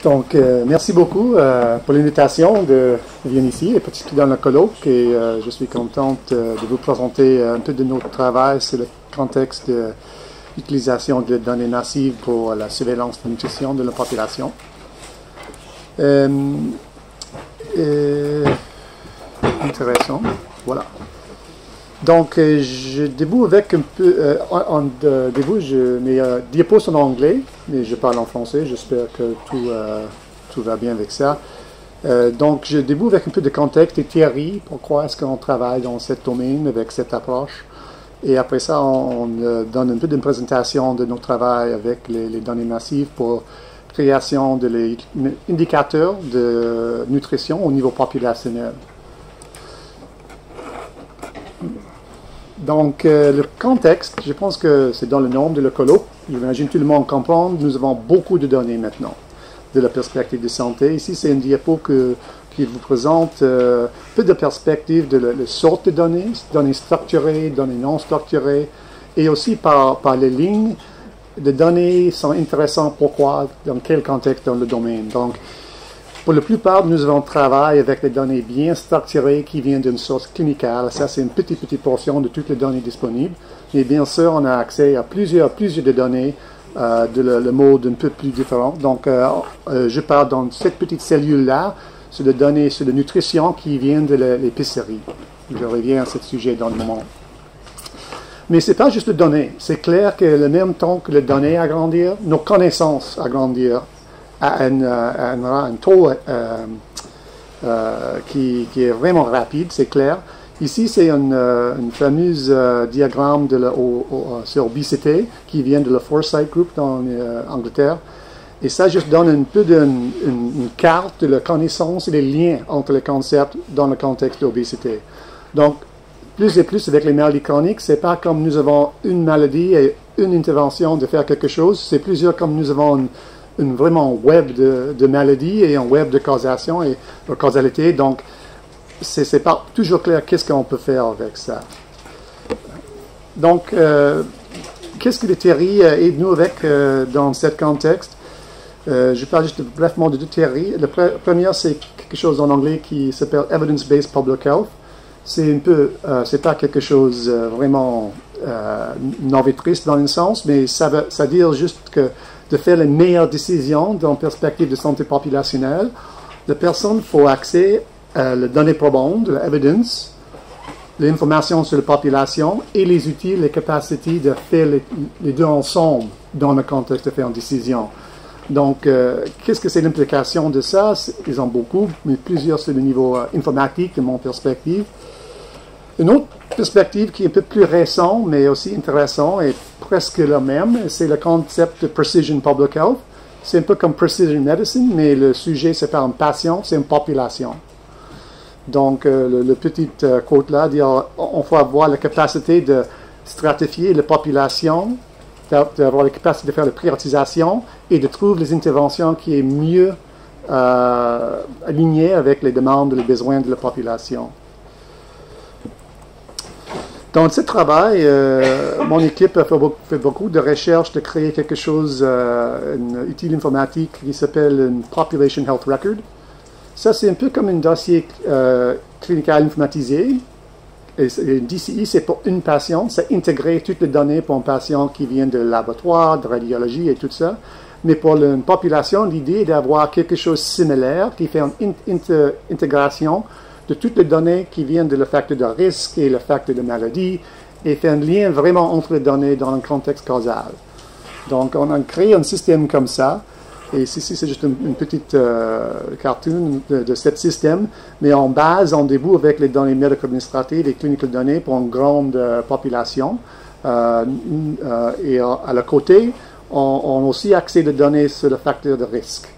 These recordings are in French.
Donc, merci beaucoup pour l'invitation de venir ici et participer dans le colloque. Et je suis contente de vous présenter un peu de notre travail sur le contexte de l'utilisation de données massives pour la surveillance de la nutrition de la population. Intéressant. Voilà. Donc, je débute avec un peu, mes diapos sont en anglais, mais je parle en français. J'espère que tout va bien avec ça. Donc, je débute avec un peu de contexte et théorie. Pourquoi est-ce qu'on travaille dans ce domaine avec cette approche? Et après ça, on donne un peu d'une présentation de notre travail avec les données massives pour création de l'indicateurs de nutrition au niveau populationnel. Donc, le contexte, je pense que c'est dans le nom de le colloque. J'imagine tout le monde comprend. Nous avons beaucoup de données maintenant de la perspective de santé. Ici, c'est une diapo qui vous présente peu de perspectives de la sorte de données structurées, données non structurées, et aussi par les lignes de données sont intéressantes. Pourquoi, dans quel contexte dans le domaine. Donc, pour la plupart, nous avons travaillé avec des données bien structurées qui viennent d'une source clinicale. Ça, c'est une petite portion de toutes les données disponibles. Mais bien sûr, on a accès à plusieurs de données de le mode un peu plus différent. Donc, je parle dans cette petite cellule-là sur les données sur la nutrition qui viennent de l'épicerie. Je reviens à ce sujet dans le moment. Mais ce n'est pas juste les données. C'est clair que le même temps que les données agrandissent, nos connaissances agrandissent à un taux qui est vraiment rapide, c'est clair. Ici, c'est une fameuse diagramme sur obésité qui vient de la Foresight Group dans Angleterre. Et ça juste donne un peu une carte de la connaissance et les liens entre les concepts dans le contexte d'obésité. Donc, plus et plus avec les maladies chroniques, c'est pas comme nous avons une maladie et une intervention de faire quelque chose, c'est plusieurs comme nous avons une vraiment web de maladies et un web de causation et de causalité. Donc, c'est pas toujours clair qu'est-ce qu'on peut faire avec ça. Donc, qu'est-ce que les théories aident-nous avec dans ce contexte? Je parle juste brièvement de deux théories. La première, c'est quelque chose en anglais qui s'appelle Evidence-Based Public Health. C'est un peu, c'est pas quelque chose vraiment novatrice dans un sens, mais ça veut dire juste que de faire les meilleures décisions dans une perspective de santé populationnelle, la personne faut accès à les données probantes, l'evidence, l'information sur la population et les outils, les capacités de faire les deux ensemble dans le contexte de faire une décision. Donc, qu'est-ce que c'est l'implication de ça? Ils ont beaucoup, mais plusieurs sur le niveau informatique, de mon perspective. Une autre perspective qui est un peu plus récente, mais aussi intéressante et presque la même, c'est le concept de Precision Public Health. C'est un peu comme Precision Medicine, mais le sujet, c'est pas un patient, c'est une population. Donc, le petit quote là dit on faut avoir la capacité de stratifier la population, d'avoir la capacité de faire la prioritisation et de trouver les interventions qui est mieux alignées avec les demandes et les besoins de la population. Dans ce travail, mon équipe a fait beaucoup de recherches de créer quelque chose, un outil informatique qui s'appelle une Population Health Record. Ça, c'est un peu comme un dossier clinical informatisé. Et DCI, c'est pour une patiente. Ça intègre toutes les données pour un patient qui vient de laboratoire, de radiologie et tout ça. Mais pour une population, l'idée est d'avoir quelque chose de similaire qui fait une intégration de toutes les données qui viennent de le facteur de risque et le facteur de maladie et fait un lien vraiment entre les données dans un contexte causal. Donc, on a créé un système comme ça. Et ici, c'est juste une petite cartoon de ce système. Mais en base, on débute avec les données médico-administratives et clinical données pour une grande population. Et à la côté, on a aussi accès aux données sur le facteur de risque.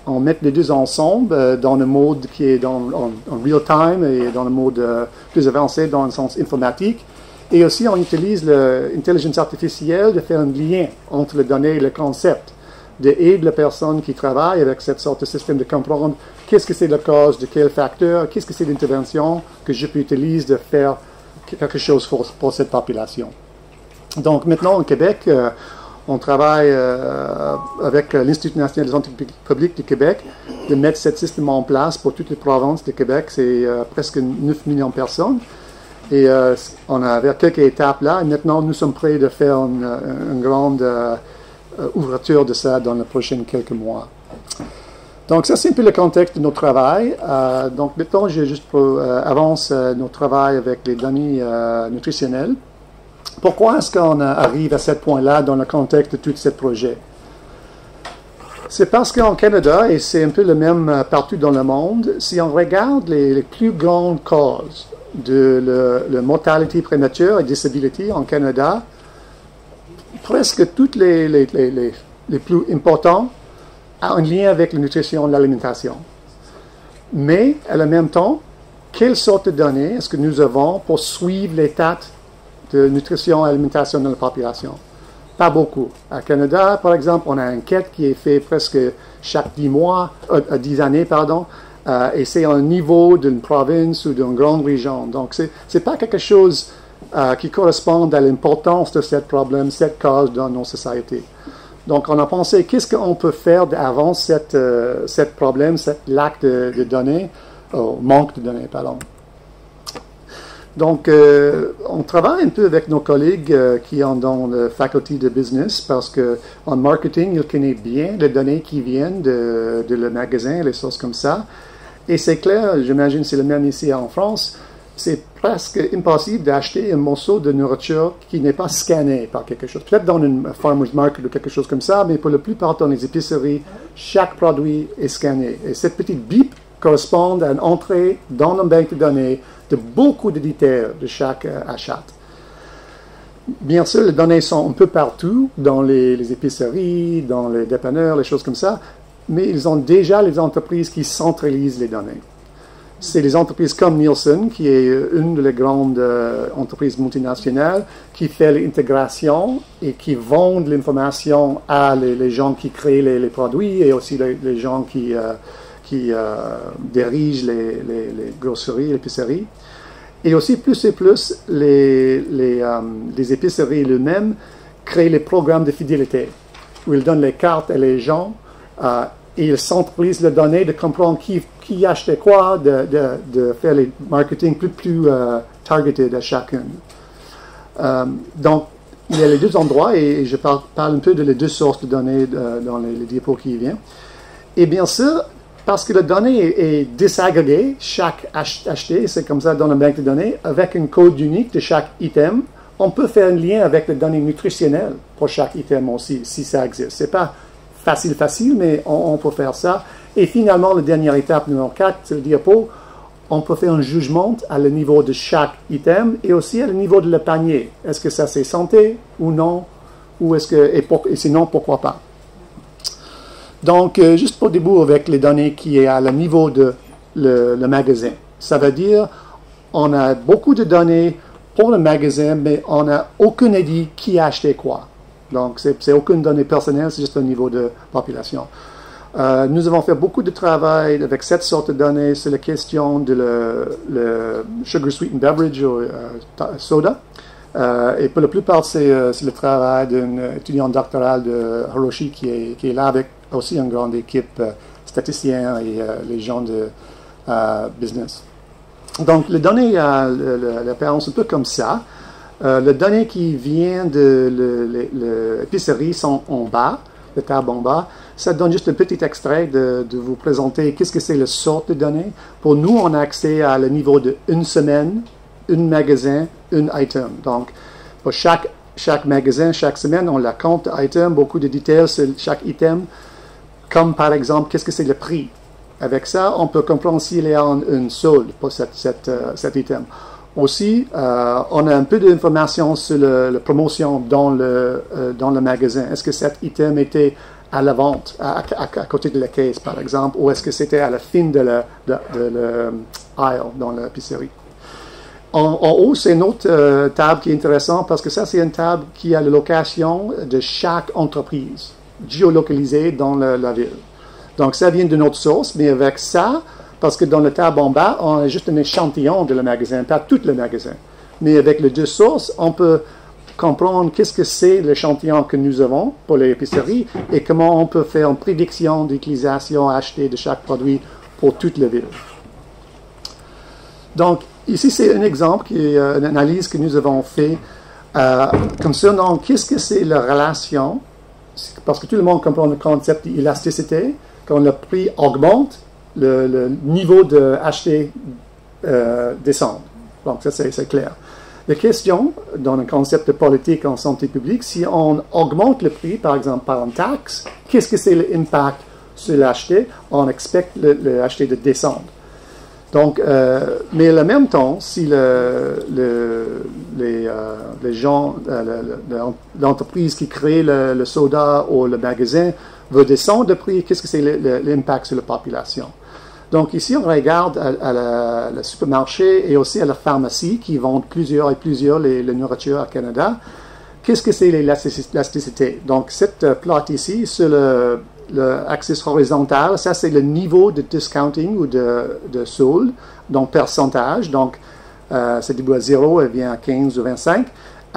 On met les deux ensemble dans le mode qui est en real time et dans le mode plus avancé dans le sens informatique. Et aussi, on utilise l'intelligence artificielle de faire un lien entre les données et le concept, d'aider la personne qui travaille avec cette sorte de système de comprendre qu'est-ce que c'est la cause de quel facteur, qu'est-ce que c'est l'intervention que je peux utiliser de faire quelque chose pour cette population. Donc maintenant, au Québec, On travaille avec l'Institut national des santé publique du Québec de mettre ce système en place pour toutes les provinces du Québec. C'est presque 9 millions de personnes. Et on avait quelques étapes là. Et maintenant, nous sommes prêts de faire une grande ouverture de ça dans les prochains quelques mois. Donc, ça, c'est un peu le contexte de notre travail. Donc, maintenant, je juste avance notre travail avec les données nutritionnelles. Pourquoi est-ce qu'on arrive à ce point-là dans le contexte de tout ce projet? C'est parce qu'en Canada, et c'est un peu le même partout dans le monde, si on regarde les plus grandes causes de la mortalité prématurée et disability en Canada, presque toutes les plus importants ont un lien avec la nutrition et l'alimentation. Mais, à la même temps, quelle sorte de données est-ce que nous avons pour suivre l'état de nutrition et alimentation dans la population? Pas beaucoup. À Canada, par exemple, on a une enquête qui est faite presque chaque 10 années, et c'est un niveau d'une province ou d'une grande région. Donc, c'est pas quelque chose qui correspond à l'importance de ce problème, cette cause dans nos sociétés. Donc, on a pensé, qu'est-ce qu'on peut faire avant ce problème, cet lac de données, manque de données, pardon. Donc, on travaille un peu avec nos collègues qui sont dans la faculté de business parce qu'en marketing, ils connaissent bien les données qui viennent de le magasin, les choses comme ça. Et c'est clair, j'imagine c'est le même ici en France, c'est presque impossible d'acheter un morceau de nourriture qui n'est pas scanné par quelque chose. Peut-être dans une farmer's market ou quelque chose comme ça, mais pour la plupart dans les épiceries, chaque produit est scanné. Et cette petite bip correspond à une entrée dans une banque de données de beaucoup de détails de chaque achat. Bien sûr, les données sont un peu partout, dans les épiceries, dans les dépanneurs, les choses comme ça, mais ils ont déjà les entreprises qui centralisent les données. C'est les entreprises comme Nielsen, qui est une des grandes entreprises multinationales, qui fait l'intégration et qui vendent l'information à les gens qui créent les produits et aussi les gens qui dirigent les grosseries, les épiceries. Et aussi, plus et plus, les épiceries eux-mêmes créent les programmes de fidélité, où ils donnent les cartes à les gens, et ils centralisent les données, de comprendre qui achetait quoi, de faire les marketing plus targeted à chacune. Donc, il y a les deux endroits, et je parle un peu de les deux sources de données dans les diapos qui viennent. Et bien sûr, parce que la donnée est désagrégée, chaque acheté, c'est comme ça dans la banque de données, avec un code unique de chaque item, on peut faire un lien avec les données nutritionnelles pour chaque item aussi, si ça existe. C'est pas facile, mais on peut faire ça. Et finalement, la dernière étape, numéro 4, c'est le diapo, on peut faire un jugement à le niveau de chaque item et aussi à le niveau de le panier. Est-ce que ça c'est santé ou non? Ou est-ce que, et sinon, pourquoi pas? Donc, juste pour début avec les données qui est à le niveau de le magasin. Ça veut dire, on a beaucoup de données pour le magasin, mais on n'a aucune idée qui a acheté quoi. Donc, c'est aucune donnée personnelle, c'est juste au niveau de population. Nous avons fait beaucoup de travail avec cette sorte de données sur la question de le sugar sweetened beverage ou soda. Et pour la plupart, c'est le travail d'une étudiante doctorale de Hiroshi qui est là avec aussi une grande équipe statisticiens et les gens de business. Donc, les données, l'apparence un peu comme ça. Les données qui viennent de l'épicerie sont en bas, le tab en bas. Ça donne juste un petit extrait de vous présenter qu'est-ce que c'est la sorte de données. Pour nous, on a accès à le niveau de une semaine, un magasin, un item. Donc, pour chaque magasin, chaque semaine, on la compte item, beaucoup de détails sur chaque item, comme par exemple, qu'est-ce que c'est le prix. Avec ça, on peut comprendre s'il y a une solde pour cet item. Aussi, on a un peu d'informations sur la promotion dans le magasin. Est-ce que cet item était à la vente, à côté de la caisse, par exemple, ou est-ce que c'était à la fin de l'aisle dans l'épicerie? En haut, c'est une autre table qui est intéressante parce que ça, c'est une table qui a la location de chaque entreprise, géolocalisée dans la ville. Donc, ça vient de notre source, mais avec ça, parce que dans la table en bas, on a juste un échantillon de le magasin, pas tout le magasin. Mais avec les deux sources, on peut comprendre qu'est-ce que c'est l'échantillon que nous avons pour les épiceries et comment on peut faire une prédiction d'utilisation achetée de chaque produit pour toute la ville. Donc, ici, c'est un exemple, une analyse que nous avons fait concernant qu'est-ce que c'est la relation, parce que tout le monde comprend le concept d'élasticité. Quand le prix augmente, le niveau d'acheter descend. Donc, ça, c'est clair. La question, dans le concept de politique en santé publique, si on augmente le prix, par exemple par une taxe, qu'est-ce que c'est l'impact sur l'acheter? On expecte l'acheter de descendre. Donc, mais en même temps, si les gens, l'entreprise qui crée le soda ou le magasin veut descendre le prix, qu'est-ce que c'est l'impact sur la population? Donc ici, on regarde à le supermarché et aussi à la pharmacie qui vendent plusieurs et plusieurs les nourritures au Canada. Qu'est-ce que c'est l'élasticité? Donc cette plate ici, sur l'axis horizontal, ça c'est le niveau de discounting ou de solde, donc pourcentage. Donc c'est début à 0 et vient à 15 ou 25.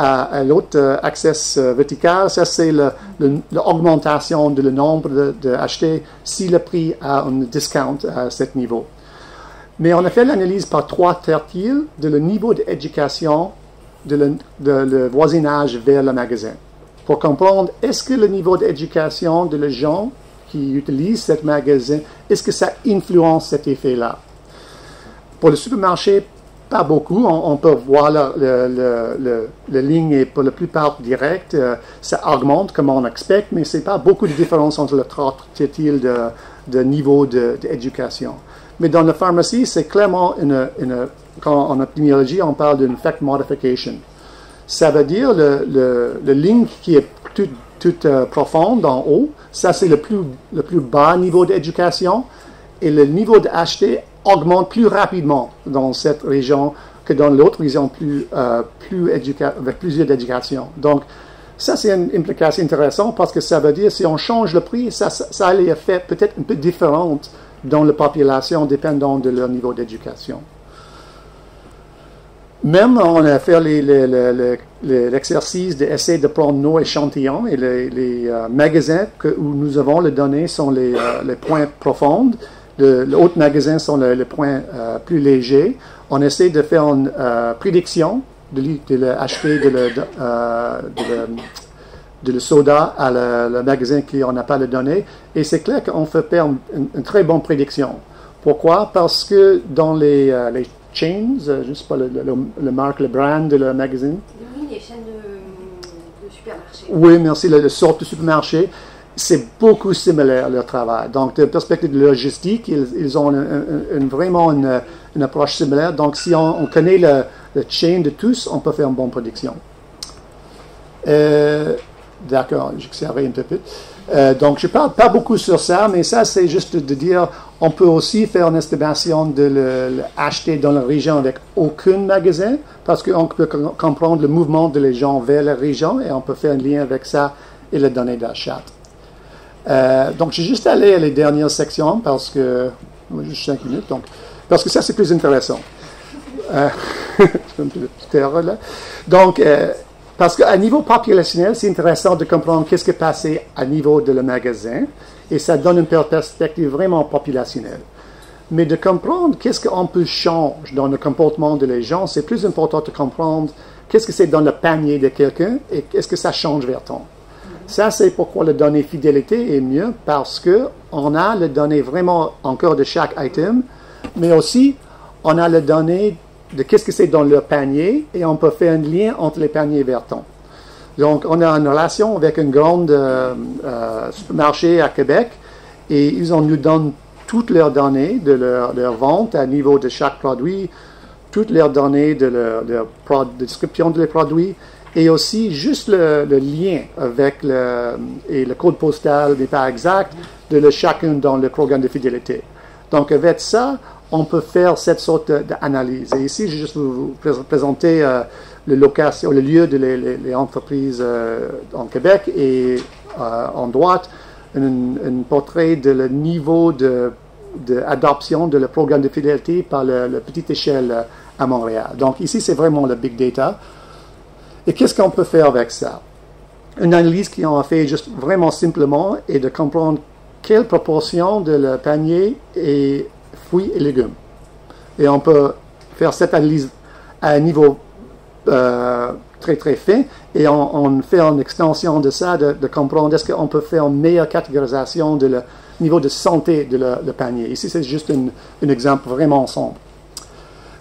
À l'autre axis vertical, ça c'est l'augmentation du nombre d'achetés si le prix a un discount à ce niveau. Mais on a fait l'analyse par 3 tertiles de le niveau d'éducation de le voisinage vers le magasin. Pour comprendre, est-ce que le niveau d'éducation de les gens qui utilisent ce magasin, est-ce que ça influence cet effet-là? Pour le supermarché, pas beaucoup. On peut voir la ligne est pour la plupart directe. Ça augmente comme on expecte, mais ce n'est pas beaucoup de différence entre les 3 tertiles de niveau d'éducation. Mais dans la pharmacie, c'est clairement quand en épidémiologie, on parle d'une effect modification. Ça veut dire la ligne qui est toute profonde en haut, ça c'est le plus bas niveau d'éducation, et le niveau d'acheter augmente plus rapidement dans cette région que dans l'autre région avec plusieurs d'éducation. Donc, ça, c'est une implication intéressante parce que ça veut dire si on change le prix, ça a les effets peut-être un peu différents dans la population dépendant de leur niveau d'éducation. Même, on a fait l'exercice d'essayer de prendre nos échantillons et les magasins où nous avons les données sont les points profonds. Les autres magasins sont les points plus légers. On essaie de faire une prédiction de l'acheter de le soda à le magasin qui n'a pas les données. Et c'est clair qu'on fait faire une très bonne prédiction. Pourquoi? Parce que dans les chains, je ne sais pas le marque, le brand de le magazine. Oui, les chaînes de supermarchés. Oui, merci, le sorte de supermarché. C'est beaucoup similaire leur travail. Donc, de perspective de logistique, ils ont vraiment une approche similaire. Donc, si on connaît le chain de tous, on peut faire une bonne prédiction. D'accord, j'accélère un peu. Donc, je ne parle pas beaucoup sur ça, mais ça, c'est juste de dire, on peut aussi faire une estimation de l'acheter dans la région avec aucun magasin, parce qu'on peut comprendre le mouvement des gens vers la région, et on peut faire un lien avec ça et les données d'achat. Donc, j'ai juste allé à les dernières sections parce que, juste 5 minutes, donc, parce que ça, c'est plus intéressant. Donc, parce qu'à niveau populationnel, c'est intéressant de comprendre qu'est-ce qui est passé à niveau de le magasin, et ça donne une perspective vraiment populationnelle. Mais de comprendre qu'est-ce qu'on peut changer dans le comportement de les gens, c'est plus important de comprendre qu'est-ce que c'est dans le panier de quelqu'un et qu'est-ce que ça change vers toi. Ça, c'est pourquoi la donnée fidélité est mieux, parce qu'on a les données vraiment encore de chaque item, mais aussi on a les données de qu'est-ce que c'est dans leur panier, et on peut faire un lien entre les paniers vertons. Donc, on a une relation avec un grand supermarché à Québec, et ils nous donnent toutes leurs données de leur vente à niveau de chaque produit, toutes leurs données de leur description de les produits, et aussi juste le lien avec le code postal n'est pas exact de chacun dans le programme de fidélité. Donc, avec ça, on peut faire cette sorte d'analyse. Et ici, je vais juste vous présenter le lieu de les entreprises en Québec, et en droite, un portrait de le niveau d'adoption de le programme de fidélité par la petite échelle à Montréal. Donc ici, c'est vraiment le big data. Et qu'est-ce qu'on peut faire avec ça? Une analyse qu'on a fait juste vraiment simplement est de comprendre quelle proportion de le panier est fruits et légumes. Et on peut faire cette analyse à un niveau très très fin, et on fait une extension de ça, de comprendre est-ce qu'on peut faire une meilleure catégorisation de le niveau de santé de le panier. Ici, c'est juste un exemple vraiment simple.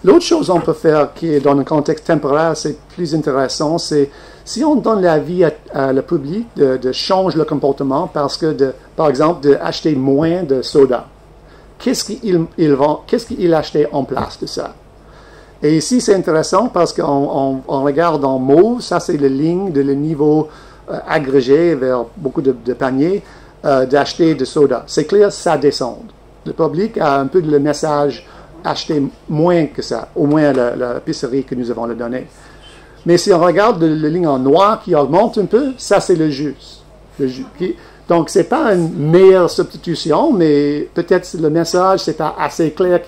L'autre chose qu'on peut faire, qui est dans un contexte temporaire, c'est plus intéressant, c'est si on donne l'avis à le public de changer le comportement parce que, par exemple, d'acheter moins de soda. Qu'est-ce qu'ils achètent en place de ça? Et ici, c'est intéressant parce qu'on regarde en mauve, ça c'est la ligne de le niveau agrégé vers beaucoup de paniers d'acheter de soda. C'est clair, ça descend. Le public a un peu le message acheter moins que ça, au moins la épicerie que nous avons le donné. Mais si on regarde la ligne en noir qui augmente un peu, ça c'est le jus. Donc, ce n'est pas une meilleure substitution, mais peut-être le message, c'est pas assez clair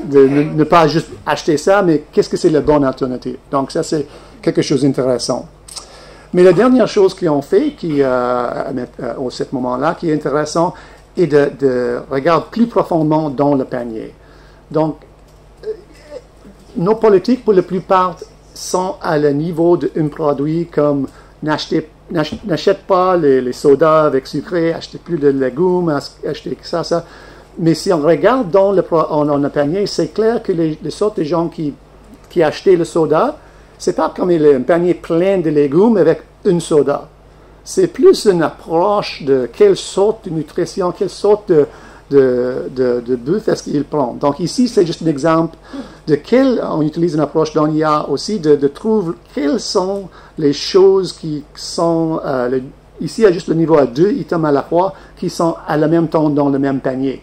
de ne pas juste acheter ça, mais qu'est-ce que c'est la bonne alternative. Donc, ça, c'est quelque chose d'intéressant. Mais la dernière chose qu'ils ont fait, à ce moment-là, qui est intéressant, est de regarder plus profondément dans le panier. Donc, nos politiques, pour la plupart, sont à le niveau d'un produit comme n'achète pas les sodas avec sucré, achetez plus de légumes, achetez ça. Mais si on regarde dans le panier, c'est clair que les sortes de gens qui achetaient le soda, c'est pas comme un panier plein de légumes avec une soda. C'est plus une approche de quelle sorte de nutrition, quelle sorte de bouffe est-ce qu'il prend. Donc ici, c'est juste un exemple de on utilise une approche dans l'IA aussi, de trouver quelles sont les choses qui sont, ici, il y a juste le niveau à 2 items à la fois, qui sont à la même temps dans le même panier.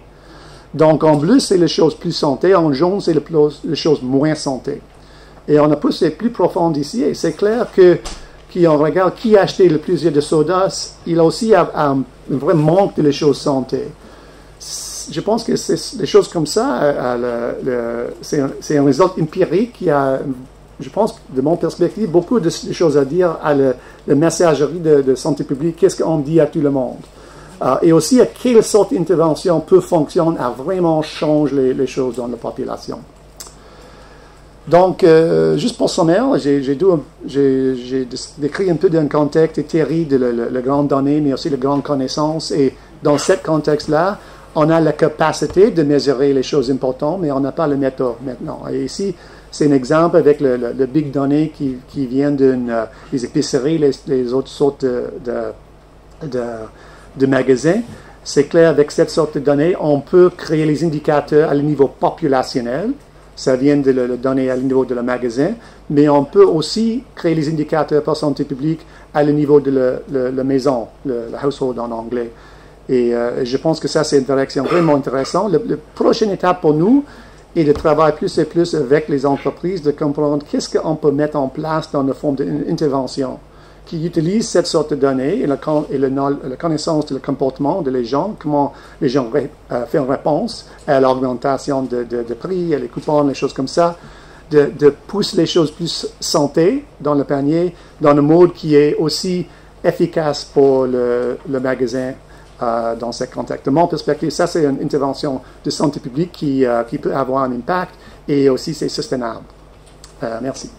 Donc en bleu, c'est les choses plus santé, en jaune, c'est les choses moins santé. Et on a poussé plus profond ici, et c'est clair que si on regarde qui a acheté le plus de sodas, il a aussi un vrai manque de les choses santé. Je pense que c'est des choses comme ça, c'est un résultat empirique qui a, je pense, de mon perspective, beaucoup de choses à dire à la messagerie de santé publique, qu'est-ce qu'on dit à tout le monde. Et aussi à quelle sorte d'intervention peut fonctionner à vraiment changer les choses dans la population. Donc, juste pour sommaire, j'ai décrit un peu d'un contexte théorie de la grande donnée, mais aussi la grande connaissance. Et dans ce contexte-là, on a la capacité de mesurer les choses importantes, mais on n'a pas la méthode maintenant. Et ici, c'est un exemple avec le big données qui vient des épiceries, les autres sortes de magasins. C'est clair, avec cette sorte de données, on peut créer les indicateurs à le niveau populationnel. Ça vient de le donner à le niveau de le magasin, mais on peut aussi créer les indicateurs pour santé publique à le niveau de la maison, le household en anglais. Et je pense que ça, c'est une direction vraiment intéressante. La prochaine étape pour nous est de travailler plus et plus avec les entreprises, de comprendre qu'est-ce qu'on peut mettre en place dans la forme d'intervention qui utilise cette sorte de données et la connaissance du comportement des gens, comment les gens font réponse à l'augmentation de prix, à les coupons, les choses comme ça, de pousser les choses plus santé dans le panier, dans le mode qui est aussi efficace pour le magasin dans ce contexte. De mon perspective, ça c'est une intervention de santé publique qui peut avoir un impact et aussi c'est soutenable. Merci.